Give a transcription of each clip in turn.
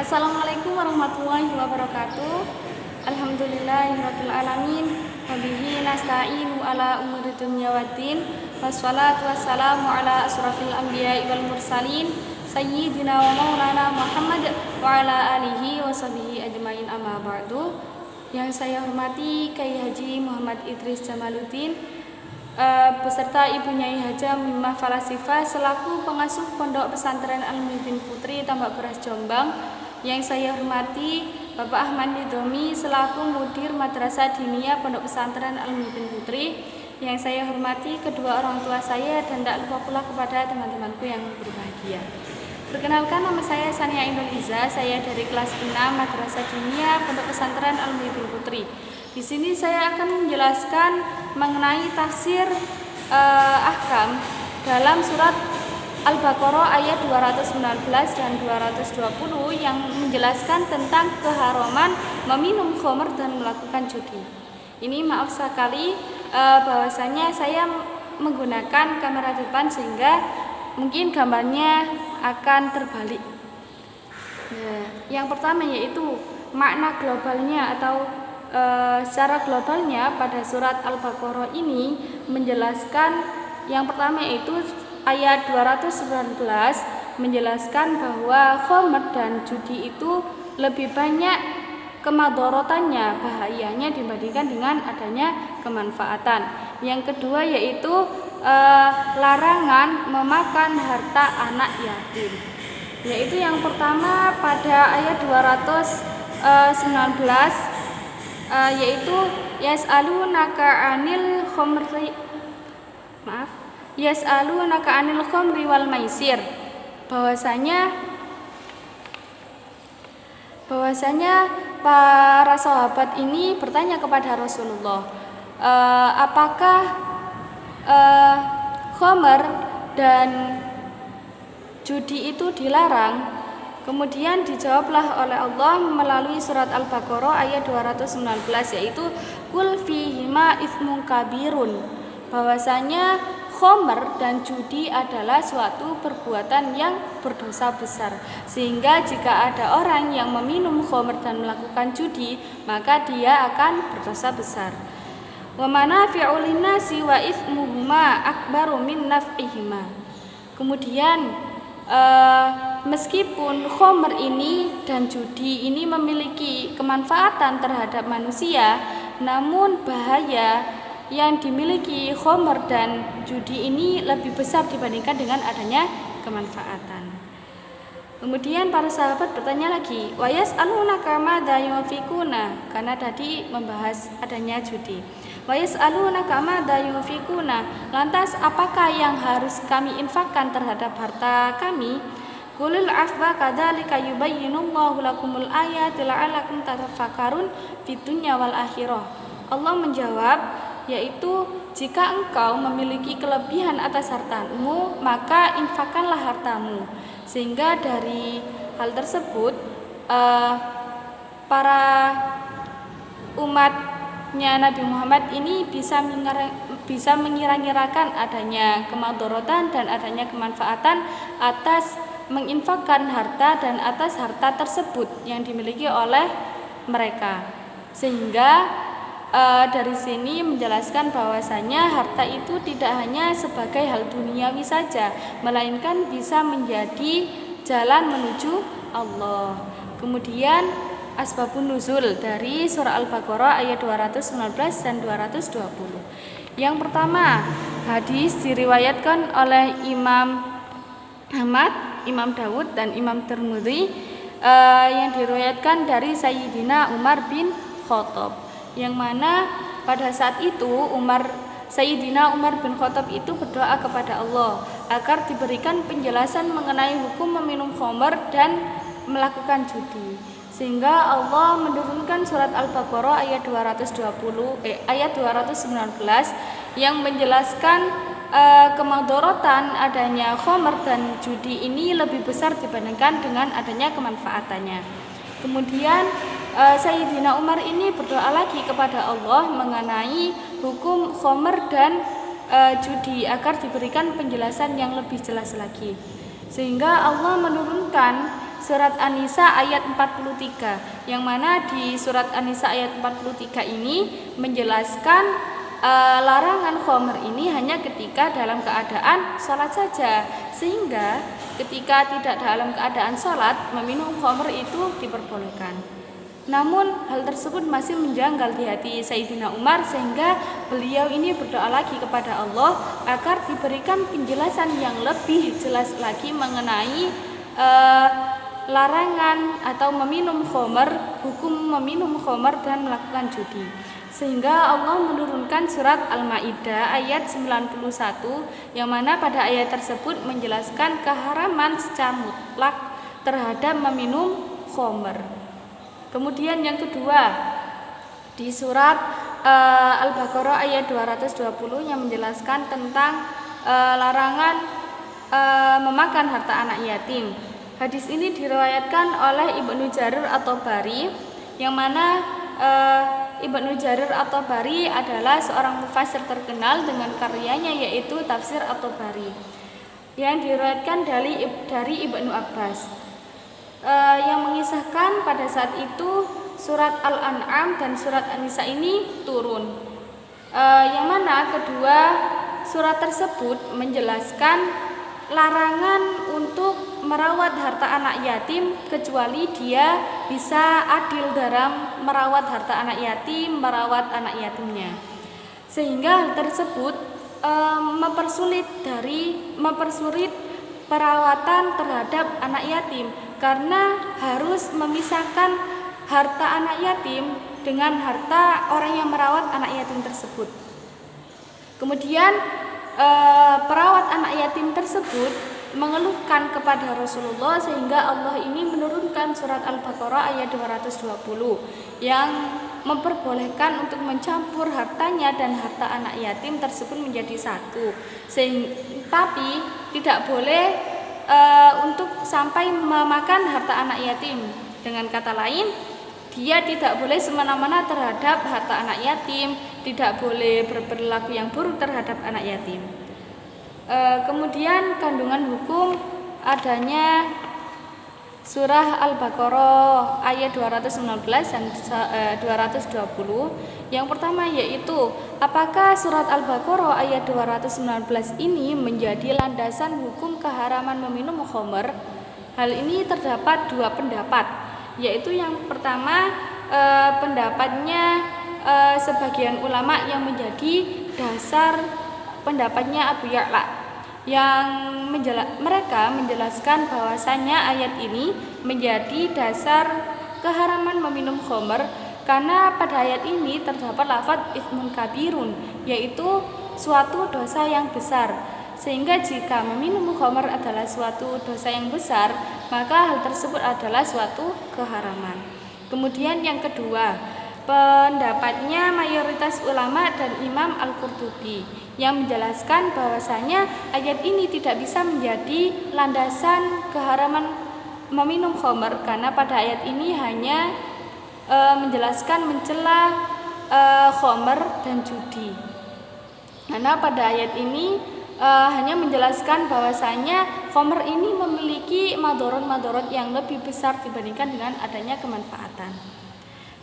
Assalamualaikum warahmatullahi wabarakatuh. Alhamdulillahirabbil alamin. Wa bihi nasta'inu ala umuri dunya waddin. Wassalatu wassalamu ala asrafil anbiya'i wal mursalin sayyidina wa maulana Muhammad wa ala alihi wa sahbihi ajmain, amma ba'du. Yang saya hormati Kyai Haji Muhammad Idris Jamaluddin beserta Ibu Nyai Haja Mimah Falasifa selaku pengasuh Pondok Pesantren Al-Muhibin Putri Tambak Beras Jombang. Yang saya hormati Bapak Ahmad Nidomi selaku Mudir Madrasah Diniyah Pondok Pesantren Al-Muhibin Putri. Yang saya hormati kedua orang tua saya dan tak lupa pula kepada teman-temanku yang berbahagia. Perkenalkan, nama saya Sania Indul Iza, saya dari kelas 6 Madrasah Diniyah Pondok Pesantren Al-Muhibin Putri. Di sini saya akan menjelaskan mengenai tafsir ahkam dalam surat Al-Baqarah ayat 219 dan 220 yang menjelaskan tentang keharaman meminum khamr dan melakukan judi. Ini maaf sekali bahwasanya saya menggunakan kamera depan sehingga mungkin gambarnya akan terbalik. Nah, yang pertama yaitu makna globalnya atau secara globalnya pada surat Al-Baqarah ini menjelaskan yang pertama yaitu ayat 219 menjelaskan bahwa khamr dan judi itu lebih banyak kemadorotannya, bahayanya dibandingkan dengan adanya kemanfaatan. Yang kedua yaitu larangan memakan harta anak yatim. Yaitu yang pertama pada ayat 219 yaitu yas'alunaka 'anil khamri yas'alunaka 'anil khamri wal maisir, bahwasanya para sahabat ini bertanya kepada Rasulullah, apakah khamr dan judi itu dilarang? Kemudian dijawablah oleh Allah melalui surat Al-Baqarah ayat 219 yaitu kul fihima itsmun kabirun, bahwasanya khamr dan judi adalah suatu perbuatan yang berdosa besar, sehingga jika ada orang yang meminum khamr dan melakukan judi maka dia akan berdosa besar. Wa manafi'u linnasi wa itsmuhuma akbaru min naf'ihima. Kemudian meskipun khamr ini dan judi ini memiliki kemanfaatan terhadap manusia, namun bahaya yang dimiliki khamr dan judi ini lebih besar dibandingkan dengan adanya kemanfaatan. Kemudian para sahabat bertanya lagi, wa yas'alunaka madza yunfikuna, karena tadi membahas adanya judi. Wa yas'alunaka madza yunfikuna, lantas apakah yang harus kami infakkan terhadap harta kami? Qulil afwa kadzalika yubayyinullahu lakumul ayati la'allakum tatafakkarun fid dunya wal akhirah. Allah menjawab, yaitu jika engkau memiliki kelebihan atas hartamu maka infakkanlah hartamu. Sehingga dari hal tersebut para umatnya Nabi Muhammad ini bisa mengira-ngirakan adanya kemadharatan dan adanya kemanfaatan atas menginfakkan harta dan atas harta tersebut yang dimiliki oleh mereka. Sehingga dari sini menjelaskan bahwasanya harta itu tidak hanya sebagai hal duniawi saja, melainkan bisa menjadi jalan menuju Allah. Kemudian asbabun nuzul dari surah Al-Baqarah ayat 219 dan 220. Yang pertama, hadis diriwayatkan oleh Imam Ahmad, Imam Dawud dan Imam Tirmidzi yang diriwayatkan dari Sayyidina Umar bin Khattab, yang mana pada saat itu Sayyidina Umar bin Khattab itu berdoa kepada Allah agar diberikan penjelasan mengenai hukum meminum khamr dan melakukan judi. Sehingga Allah menurunkan surat Al-Baqarah ayat 219 yang menjelaskan kemadharatan adanya khamr dan judi ini lebih besar dibandingkan dengan adanya kemanfaatannya. Kemudian Sayyidina Umar ini berdoa lagi kepada Allah mengenai hukum khamr dan judi agar diberikan penjelasan yang lebih jelas lagi. Sehingga Allah menurunkan surat An-Nisa ayat 43, yang mana di surat An-Nisa ayat 43 ini menjelaskan larangan khomer ini hanya ketika dalam keadaan sholat saja, sehingga ketika tidak dalam keadaan sholat meminum khomer itu diperbolehkan. Namun hal tersebut masih menjanggal di hati Sayyidina Umar, sehingga beliau ini berdoa lagi kepada Allah agar diberikan penjelasan yang lebih jelas lagi mengenai larangan atau meminum khomer, hukum meminum khomer dan melakukan judi. Sehingga Allah menurunkan surat Al-Maidah ayat 91, yang mana pada ayat tersebut menjelaskan keharaman secara mutlak terhadap meminum khomer. Kemudian yang kedua, di surat Al-Baqarah ayat 220 yang menjelaskan tentang larangan memakan harta anak yatim. Hadis ini diriwayatkan oleh Ibnu Jarir At-Tabari, yang mana Ibnu Jarir At-Tabari adalah seorang mufassir terkenal dengan karyanya yaitu Tafsir At-Tabari, yang diriwayatkan dari Ibnu Abbas, yang mengisahkan pada saat itu surat Al-An'am dan surat An-Nisa ini turun, yang mana kedua surat tersebut menjelaskan larangan untuk merawat harta anak yatim kecuali dia bisa adil dalam merawat harta anak yatim, merawat anak yatimnya. Sehingga hal tersebut mempersulit perawatan terhadap anak yatim, karena harus memisahkan harta anak yatim dengan harta orang yang merawat anak yatim tersebut. Kemudian perawat anak yatim tersebut mengeluhkan kepada Rasulullah, sehingga Allah ini menurunkan surat Al-Baqarah ayat 220 yang memperbolehkan untuk mencampur hartanya dan harta anak yatim tersebut menjadi satu, tapi tidak boleh untuk sampai memakan harta anak yatim. Dengan kata lain, dia tidak boleh semena-mena terhadap harta anak yatim, tidak boleh berperilaku yang buruk terhadap anak yatim. Kemudian kandungan hukum adanya surah Al-Baqarah ayat 219 dan 220. Yang pertama yaitu, apakah surat Al-Baqarah ayat 219 ini menjadi landasan hukum keharaman meminum khamr? Hal ini terdapat dua pendapat, yaitu yang pertama pendapatnya sebagian ulama yang menjadi dasar pendapatnya Abu Ya'la, yang mereka menjelaskan bahwasanya ayat ini menjadi dasar keharaman meminum khamr karena pada ayat ini terdapat lafaz itsmun kabirun, yaitu suatu dosa yang besar, sehingga jika meminum khamr adalah suatu dosa yang besar, maka hal tersebut adalah suatu keharaman. Kemudian yang kedua, pendapatnya mayoritas ulama dan Imam Al-Qurtubi yang menjelaskan bahwasanya ayat ini tidak bisa menjadi landasan keharaman meminum khamr karena pada ayat ini hanya menjelaskan mencela khamr dan judi. Karena pada ayat ini hanya menjelaskan bahwasanya khamr ini memiliki madorot-madorot yang lebih besar dibandingkan dengan adanya kemanfaatan.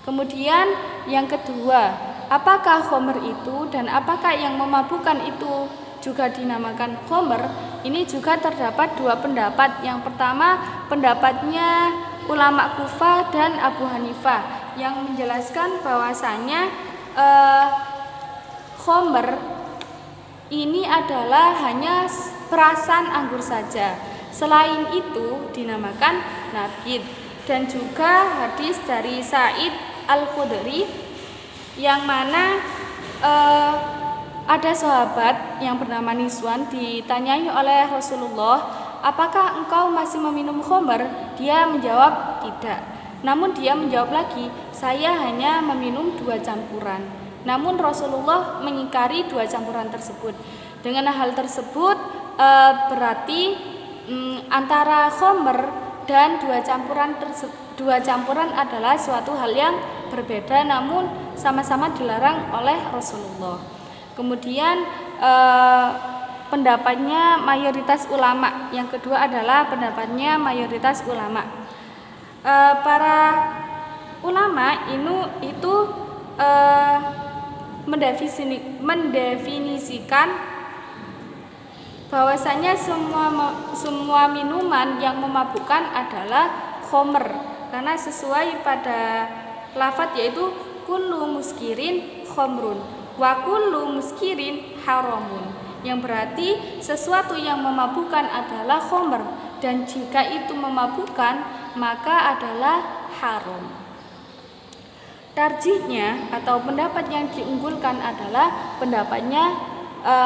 Kemudian yang kedua, apakah khamr itu dan apakah yang memabukkan itu juga dinamakan khamr? Ini juga terdapat dua pendapat. Yang pertama, pendapatnya ulama Kufah dan Abu Hanifah yang menjelaskan bahwasanya khamr ini adalah hanya perasan anggur saja. Selain itu dinamakan nabid. Dan juga hadis dari Sa'id Al-Khudri yang mana ada sahabat yang bernama Niswan ditanyai oleh Rasulullah, apakah engkau masih meminum khamr? Dia menjawab tidak. Namun dia menjawab lagi, saya hanya meminum 2 campuran. Namun Rasulullah mengingkari 2 campuran tersebut. Dengan hal tersebut berarti antara khamr dan 2 campuran adalah suatu hal yang berbeda, namun sama-sama dilarang oleh Rasulullah. Kemudian pendapatnya mayoritas ulama. Yang kedua adalah pendapatnya mayoritas ulama. para ulama itu mendefinisikan bahwasanya semua minuman yang memabukkan adalah khomer, karena sesuai pada lafadz yaitu kullu muskirin khomrun wa kullu muskirin haramun, yang berarti sesuatu yang memabukkan adalah khomer, dan jika itu memabukkan maka adalah haram. Tarjihnya atau pendapat yang diunggulkan adalah pendapatnya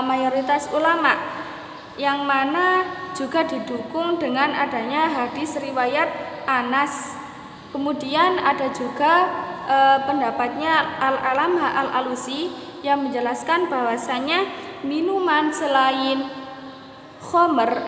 mayoritas ulama, yang mana juga didukung dengan adanya hadis riwayat Anas. Kemudian ada juga pendapatnya Al-Alamah Al-Alusi yang menjelaskan bahwasanya minuman selain khomer,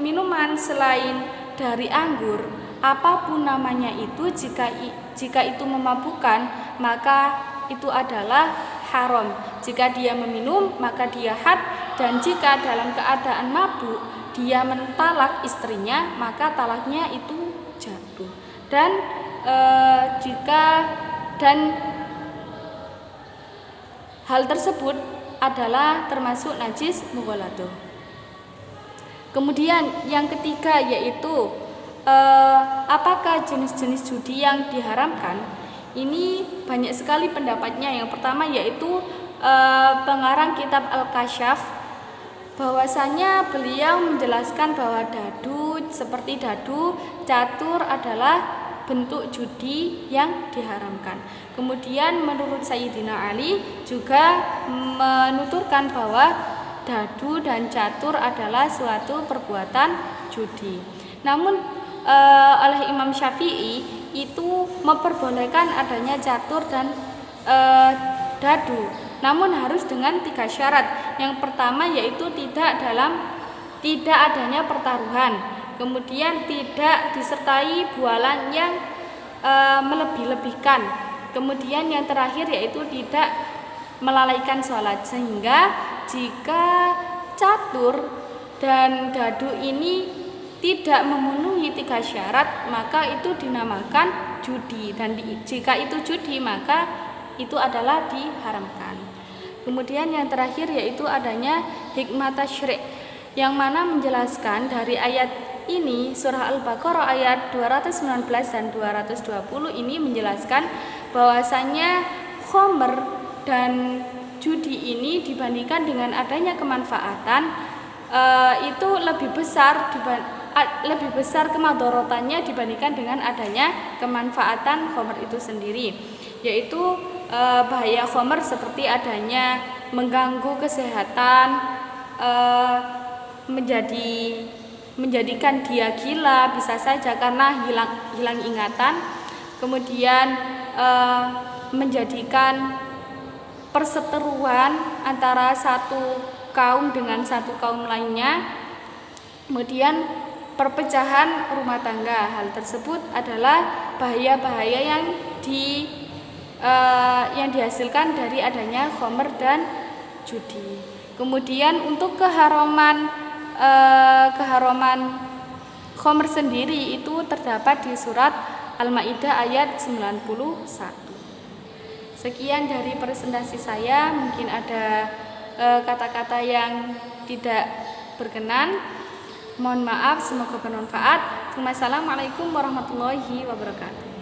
minuman selain dari anggur, apapun namanya itu, jika itu memabukkan maka itu adalah haram. Jika dia meminum maka dia had, dan jika dalam keadaan mabuk dia mentalak istrinya maka talaknya itu jatuh. Dan hal tersebut adalah termasuk najis mughalladah. Kemudian yang ketiga yaitu apakah jenis-jenis judi yang diharamkan? Ini banyak sekali pendapatnya. Yang pertama yaitu pengarang kitab Al-Kasyaf, bahwasanya beliau menjelaskan bahwa dadu, seperti dadu, catur adalah bentuk judi yang diharamkan. Kemudian menurut Sayyidina Ali juga menuturkan bahwa dadu dan catur adalah suatu perbuatan judi. Namun oleh Imam Syafi'i itu memperbolehkan adanya catur dan dadu, namun harus dengan 3 syarat. Yang pertama yaitu tidak adanya pertaruhan, kemudian tidak disertai bualan yang melebih-lebihkan, kemudian yang terakhir yaitu tidak melalaikan sholat. Sehingga jika catur dan dadu ini tidak memenuhi 3 syarat maka itu dinamakan judi, dan jika itu judi maka itu adalah diharamkan. Kemudian yang terakhir yaitu adanya hikmah tasyri', yang mana menjelaskan dari ayat ini, surah Al-Baqarah ayat 219 dan 220 ini menjelaskan bahwasanya khomer dan judi ini dibandingkan dengan adanya kemanfaatan itu lebih besar kemadorotannya dibandingkan dengan adanya kemanfaatan khomer itu sendiri, yaitu bahaya khomer seperti adanya mengganggu kesehatan, menjadikan dia gila bisa saja karena hilang ingatan, kemudian menjadikan perseteruan antara satu kaum dengan satu kaum lainnya, kemudian perpecahan rumah tangga. Hal tersebut adalah bahaya-bahaya yang dihasilkan dari adanya khomer dan judi. Kemudian untuk keharaman khomer sendiri itu terdapat di surat Al-Maidah ayat 91. Sekian dari presentasi saya, mungkin ada kata-kata yang tidak berkenan, mohon maaf, semoga bermanfaat. Wassalamualaikum warahmatullahi wabarakatuh.